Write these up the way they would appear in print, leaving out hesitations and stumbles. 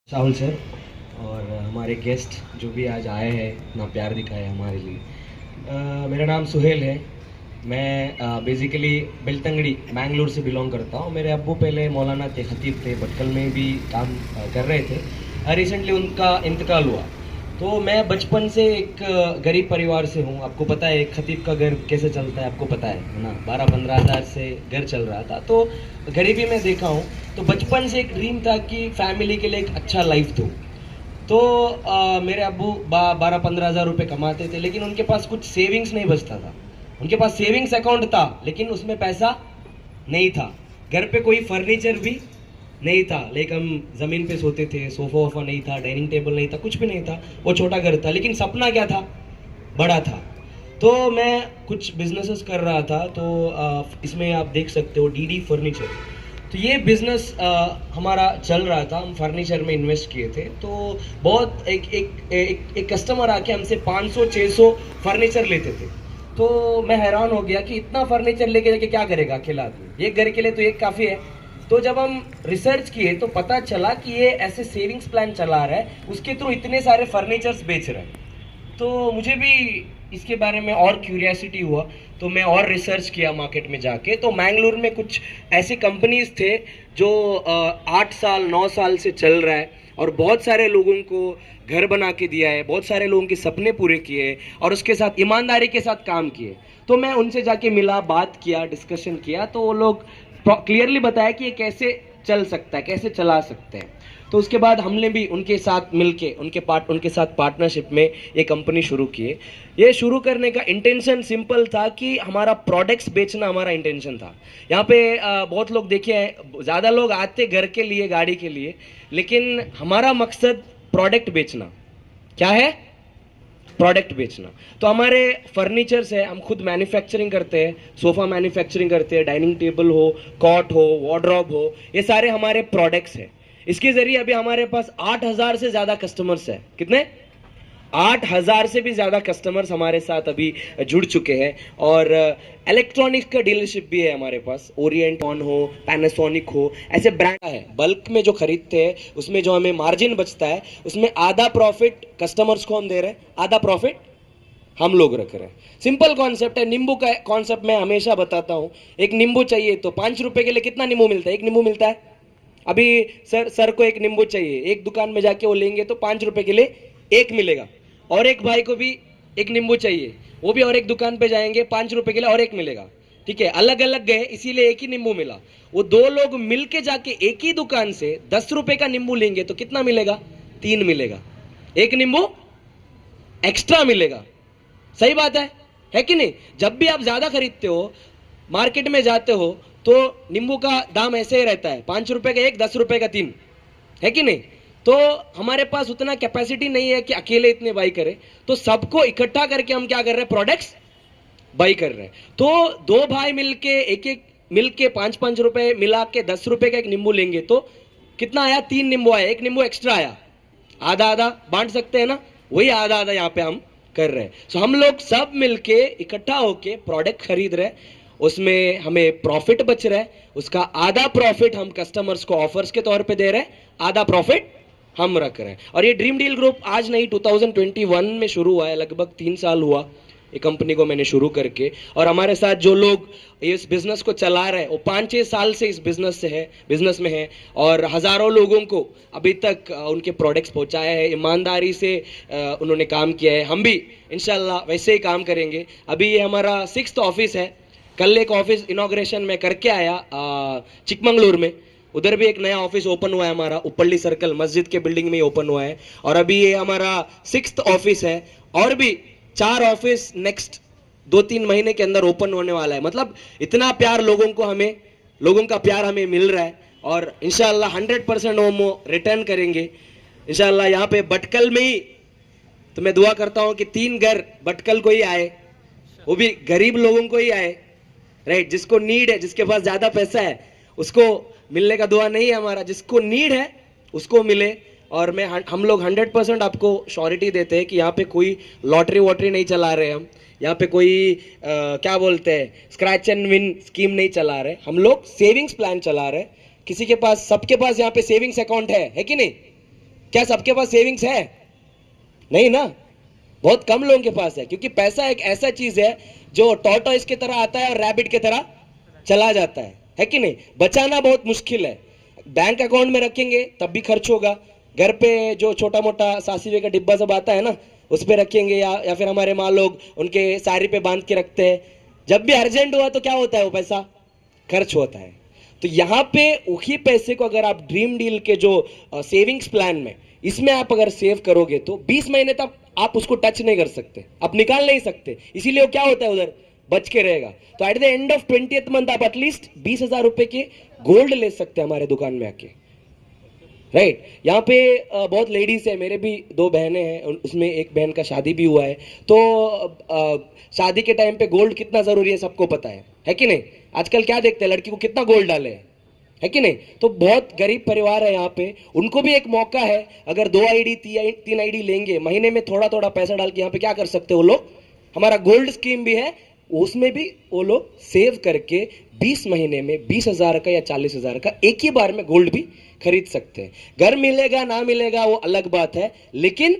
Rahul sir और हमारे guest जो भी आज आए हैं इतना प्यार दिखाए हमारे लिए। मेरा नाम सुहेल है। मैं बेसिकली बेलतंगड़ी मैंगलोर से बिलोंग करता हूँ। मेरे अब्बू पहले मौलाना थे, खतीब थे, भटकल में भी काम कर रहे थे। रिसेंटली उनका इंतकाल हुआ। तो मैं बचपन से एक गरीब परिवार से हूँ। आपको पता है एक खतीब का घर कैसे चलता है, आपको पता है ना। 12-15 हज़ार से घर चल रहा था, तो गरीबी में देखा हूँ। तो बचपन से एक ड्रीम था कि फैमिली के लिए एक अच्छा लाइफ दो। तो मेरे अब्बू 12-15 हज़ार रुपये कमाते थे, लेकिन उनके पास कुछ सेविंग्स नहीं बचता था। उनके पास सेविंग्स अकाउंट था, लेकिन उसमें पैसा नहीं था। घर पे कोई फर्नीचर भी नहीं था, लेकिन हम ज़मीन पे सोते थे। सोफ़ा वोफ़ा नहीं था, डाइनिंग टेबल नहीं था, कुछ भी नहीं था। वो छोटा घर था, लेकिन सपना क्या था, बड़ा था। तो मैं कुछ बिजनेसेस कर रहा था। तो इसमें आप देख सकते हो डीडी फर्नीचर। तो ये बिज़नेस हमारा चल रहा था। हम फर्नीचर में इन्वेस्ट किए थे। तो बहुत एक कस्टमर आके हमसे 500-600 फर्नीचर लेते थे। तो मैं हैरान हो गया कि इतना फर्नीचर लेके जाके क्या करेगा अकेला आदमी, एक घर के लिए तो एक काफ़ी है। तो जब हम रिसर्च किए तो पता चला कि ये ऐसे सेविंग्स प्लान चला रहा है, उसके थ्रू इतने सारे फर्नीचर्स बेच रहा है। तो मुझे भी इसके बारे में और क्यूरियोसिटी हुआ। तो मैं और रिसर्च किया मार्केट में जाके। तो मैंगलोर में कुछ ऐसे कंपनीज थे जो 8 साल 9 साल से चल रहा है और बहुत सारे लोगों को घर बना के दिया है, बहुत सारे लोगों के सपने पूरे किए और उसके साथ ईमानदारी के साथ काम किए। तो मैं उनसे जाके मिला, बात किया, डिस्कशन किया। तो वो लोग क्लियरली बताया कि ये कैसे चल सकता है, कैसे चला सकते हैं। तो उसके बाद हमने भी उनके साथ मिलके उनके साथ पार्टनरशिप में ये कंपनी शुरू किए। ये शुरू करने का इंटेंशन सिंपल था कि हमारा प्रोडक्ट्स बेचना हमारा इंटेंशन था। यहाँ पे बहुत लोग देखे हैं, ज़्यादा लोग आते घर के लिए, गाड़ी के लिए, लेकिन हमारा मकसद प्रोडक्ट बेचना। क्या है? प्रोडक्ट बेचना। तो हमारे फर्नीचर्स है, हम खुद मैन्युफैक्चरिंग करते हैं। सोफ़ा मैन्युफैक्चरिंग करते हैं, डाइनिंग टेबल हो, कॉट हो, वार्डरोब हो, ये सारे हमारे प्रोडक्ट्स हैं। इसके ज़रिए अभी हमारे पास 8,000 से ज़्यादा कस्टमर्स हैं। कितने? 8,000 से भी ज़्यादा कस्टमर्स हमारे साथ अभी जुड़ चुके हैं। और इलेक्ट्रॉनिक्स का डीलरशिप भी है हमारे पास। ओरिएंट ऑन हो, पैनासोनिक हो, ऐसे ब्रांड है। बल्क में जो खरीदते हैं उसमें जो हमें मार्जिन बचता है, उसमें आधा प्रॉफिट कस्टमर्स को हम दे रहे हैं, आधा प्रॉफिट हम लोग रख रहे हैं। सिंपल कॉन्सेप्ट है। नींबू का कॉन्सेप्ट मैं हमेशा बताता हूँ। एक नींबू चाहिए तो 5 रुपए के लिए कितना नींबू मिलता है? एक नींबू मिलता है। अभी सर को एक नींबू चाहिए, एक दुकान में जाके वो लेंगे तो 5 रुपए के लिए एक मिलेगा। और एक भाई को भी एक नींबू चाहिए, वो भी और एक दुकान पे जाएंगे, 5 रुपए के लिए और एक मिलेगा। ठीक है, अलग अलग गए इसीलिए एक ही नींबू मिला। वो दो लोग मिलके जाके एक ही दुकान से 10 रुपए का नींबू लेंगे तो कितना मिलेगा? 3 मिलेगा। एक नींबू एक्स्ट्रा मिलेगा। सही बात है कि नहीं? जब भी आप ज्यादा खरीदते हो, मार्केट में जाते हो, तो नींबू का दाम ऐसे ही रहता है, 5 रुपए का एक, 10 रुपए का 3, है कि नहीं? तो हमारे पास उतना कैपेसिटी नहीं है कि अकेले इतने बाई करें। तो सबको इकट्ठा करके हम क्या कर रहे हैं? प्रोडक्ट्स बाई कर रहे हैं। तो दो भाई मिलके एक मिलके 5-5 रुपए मिला के 10 रुपए का एक नींबू लेंगे तो कितना आया? 3 नींबू आया, एक नींबू एक्स्ट्रा आया। आधा आधा बांट सकते हैं ना, वही आधा आधा यहाँ पे हम कर रहे हैं। सो हम लोग सब मिलके इकट्ठा होके प्रोडक्ट खरीद रहे हैं, उसमें हमें प्रॉफिट बच रहा है। उसका आधा प्रॉफिट हम कस्टमर्स को ऑफर्स के तौर पे दे रहे हैं, आधा प्रॉफिट हम रख रहे हैं। और ये ड्रीम डील ग्रुप आज नहीं, 2021 में शुरू हुआ है। लगभग 3 साल हुआ ये कंपनी को मैंने शुरू करके। और हमारे साथ जो लोग इस बिजनेस को चला रहे हैं वो 5-6 साल से इस बिजनेस में है और हजारों लोगों को अभी तक उनके प्रोडक्ट्स पहुंचाया है। ईमानदारी से उन्होंने काम किया है। हम भी इंशाल्लाह वैसे ही काम करेंगे। अभी ये हमारा 6th ऑफिस है। कल एक ऑफिस इनॉग्रेशन में करके आया चिकमंगलुरु में। उधर भी एक नया ऑफिस ओपन हुआ है हमारा, उपल्ली सर्कल मस्जिद के बिल्डिंग में ओपन हुआ है। और अभी ये हमारा 6th ऑफिस है। और भी 4 ऑफिस नेक्स्ट 2-3 महीने के अंदर ओपन होने वाला है। मतलब इतना प्यार लोगों का प्यार हमें मिल रहा है। और इंशाल्लाह 100% हम रिटर्न करेंगे इंशाल्लाह। यहाँ पे भटकल में ही तो मैं दुआ करता हूँ कि 3 घर भटकल को ही आए, वो भी गरीब लोगों को ही आए, राइट? जिसको नीड है, जिसके पास ज्यादा पैसा है उसको मिलने का दुआ नहीं है हमारा, जिसको नीड है उसको मिले। और हम लोग 100% आपको श्योरिटी देते हैं कि यहाँ पे कोई लॉटरी वॉटरी नहीं चला रहे हम। यहाँ पे कोई क्या बोलते हैं, स्क्रैच एंड विन स्कीम नहीं चला रहे। हम लोग सेविंग्स प्लान चला रहे। किसी के पास, सबके पास यहाँ पे सेविंग्स अकाउंट है कि नहीं? क्या सबके पास सेविंग्स है? नहीं ना, बहुत कम लोगों के पास है, क्योंकि पैसा एक ऐसा चीज है जो टॉर्टोइस की तरह आता है और रैबिट की तरह चला जाता है कि नहीं? बचाना बहुत मुश्किल है। बैंक अकाउंट में रखेंगे तब भी खर्च होगा, घर पे जो छोटा मोटा सासिवे का डिब्बा सब आता है ना, उस पे रखेंगे, या फिर हमारे माँ लोग उनके साड़ी पे बांध के रखते हैं। जब भी अर्जेंट हुआ तो क्या होता है, वो पैसा खर्च होता है। तो यहाँ पे वही पैसे को अगर आप ड्रीम डील के जो सेविंग्स प्लान में, इसमें आप अगर सेव करोगे तो 20 महीने तक आप उसको टच नहीं कर सकते, आप निकाल नहीं सकते। इसीलिए वो क्या होता है, उधर बच के रहेगा। तो at the end of 20th month आप एटलीस्ट 20,000 रुपए के गोल्ड ले सकते हैं हमारे दुकान में आके, राइट? यहाँ पे बहुत लेडीज है, मेरे भी 2 बहनें हैं, उसमें एक बहन का शादी भी हुआ है। तो शादी के टाइम पे गोल्ड कितना जरूरी है सबको पता है कि नहीं? आजकल क्या देखते हैं, लड़की को कितना गोल्ड डाले है कि नहीं? तो बहुत गरीब परिवार है यहाँ पे, उनको भी एक मौका है। अगर 2 आईडी 3 आईडी लेंगे, महीने में थोड़ा थोड़ा पैसा डाल के यहाँ पे क्या कर सकते हैं वो लोग, हमारा गोल्ड स्कीम भी है, उसमें भी वो लोग सेव करके 20 महीने में 20,000 का या 40,000 का एक ही बार में गोल्ड भी खरीद सकते हैं। घर मिलेगा ना मिलेगा वो अलग बात है, लेकिन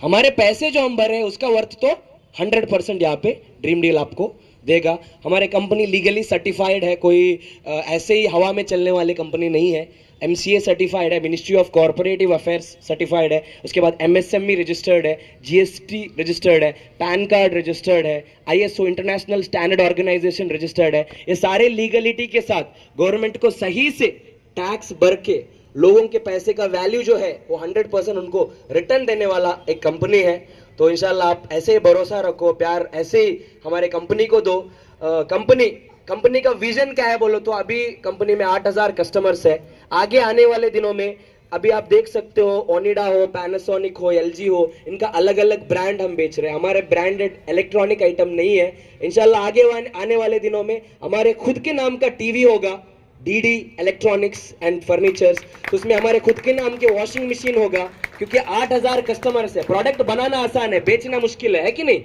हमारे पैसे जो हम भरे उसका वर्थ तो 100% यहाँ पे ड्रीम डील आपको देगा। हमारे कंपनी लीगली सर्टिफाइड है, कोई ऐसे ही हवा में चलने वाली कंपनी नहीं है। MCA सर्टिफाइड है, ministry of corporative affairs certified है, उसके बाद MSME रजिस्टर्ड है, GST रजिस्टर्ड है, पैन कार्ड रजिस्टर्ड है, ISO international standard organisation registered है। ये सारे लीगलिटी के साथ गवर्नमेंट को सही से टैक्स भर के लोगों के पैसे का वैल्यू जो है वो 100% उनको रिटर्न देने वाला एक कंपनी है। तो इंशाल्लाह आप ऐसे ही भरोसा रखो, प्यार ऐसे ही हमारे कंपनी को दो। कंपनी का विजन क्या है बोलो तो अभी कंपनी में 8,000 कस्टमर्स है। आगे आने वाले दिनों में अभी आप देख सकते हो, ओनिडा हो, पैनासोनिक हो, LG हो, इनका अलग अलग ब्रांड हम बेच रहे हैं। हमारे ब्रांडेड इलेक्ट्रॉनिक आइटम नहीं है। इंशाल्लाह आगे आने वाले दिनों में हमारे खुद के नाम का टीवी होगा, DD इलेक्ट्रॉनिक्स एंड फर्नीचर्स। तो उसमें हमारे खुद के नाम के वॉशिंग मशीन होगा, क्योंकि 8,000 कस्टमर्स है। प्रोडक्ट बनाना आसान है, बेचना मुश्किल है कि नहीं?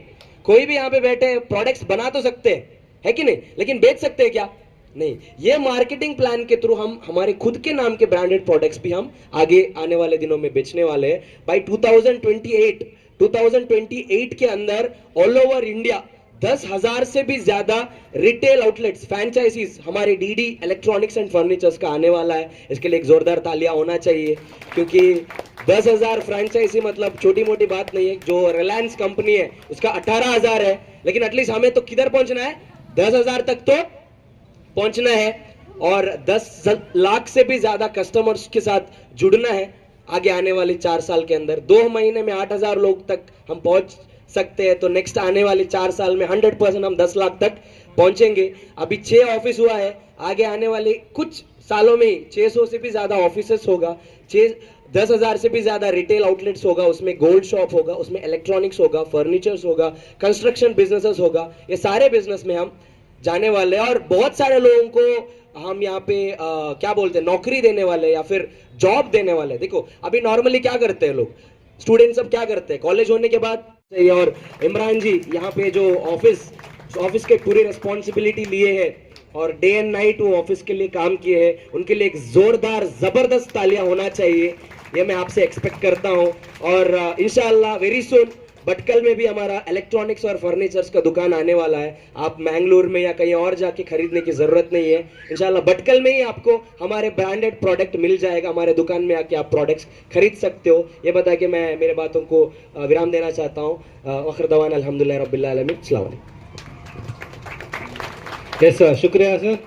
कोई भी यहाँ पे बैठे प्रोडक्ट्स बना तो सकते हैं, है कि नहीं, लेकिन बेच सकते हैं क्या? नहीं। ये मार्केटिंग प्लान के थ्रू हम हमारे खुद के नाम के ब्रांडेड प्रोडक्ट्स भी हम आगे आने वाले दिनों में बेचने वाले हैं। बाय 2028 के अंदर ऑल ओवर इंडिया 10,000 से भी ज्यादा रिटेल आउटलेट्स, फ्रेंचाइजीज हमारे DD इलेक्ट्रॉनिक्स एंड फर्नीचर्स का आने वाला है। इसके लिए एक जोरदार तालियां होना चाहिए, क्योंकि 10,000 फ्रेंचाइजी मतलब छोटी मोटी बात नहीं है। जो रिलायंस कंपनी है उसका 18,000 है, लेकिन एटलीस्ट हमें तो किधर पहुंचना है, 10,000 तक तो पहुंचना है, और 10 लाख से भी ज्यादा कस्टमर्स के साथ जुड़ना है आगे आने वाले 4 साल के अंदर। 2 महीने में 8,000 लोग तक हम पहुंच सकते हैं, तो नेक्स्ट आने वाले 4 साल में 100% हम 10 लाख तक पहुंचेंगे। अभी 6 ऑफिस हुआ है, आगे आने वाले कुछ सालों में 600 से भी ज्यादा ऑफिसेस होगा, 10,000 से भी ज्यादा रिटेल आउटलेट्स होगा, उसमें गोल्ड शॉप होगा, उसमें इलेक्ट्रॉनिक्स होगा, फर्नीचर्स होगा, कंस्ट्रक्शन बिजनेसेस होगा। ये सारे बिजनेस में हम जाने वाले हैं, और बहुत सारे लोगों को हम यहाँ पे क्या बोलते हैं, नौकरी देने वाले या फिर जॉब देने वाले। देखो अभी नॉर्मली क्या करते हैं लोग, स्टूडेंट सब क्या करते हैं, कॉलेज होने के बाद, और इमरान जी यहाँ पे जो ऑफिस के पूरी रिस्पॉन्सिबिलिटी लिए है और डे एंड नाइट वो ऑफिस के लिए काम किए हैं, उनके लिए एक जोरदार जबरदस्त तालियां होना चाहिए, ये मैं आपसे एक्सपेक्ट करता हूं। और इंशाल्लाह वेरी सून भटकल में भी हमारा इलेक्ट्रॉनिक्स और फर्नीचर्स का दुकान आने वाला है। आप मैंगलोर में या कहीं और जाके खरीदने की जरूरत नहीं है, इंशाल्लाह भटकल में ही आपको हमारे ब्रांडेड प्रोडक्ट मिल जाएगा। हमारे दुकान में आके आप प्रोडक्ट्स खरीद सकते हो। ये बता के मैं मेरे बातों को विराम देना चाहता हूँ। आखिर दवान अल्हम्दुलिल्लाह रब्बिल आलमीन। अस्सलाम वालेकुम। यस सर, शुक्रिया सर।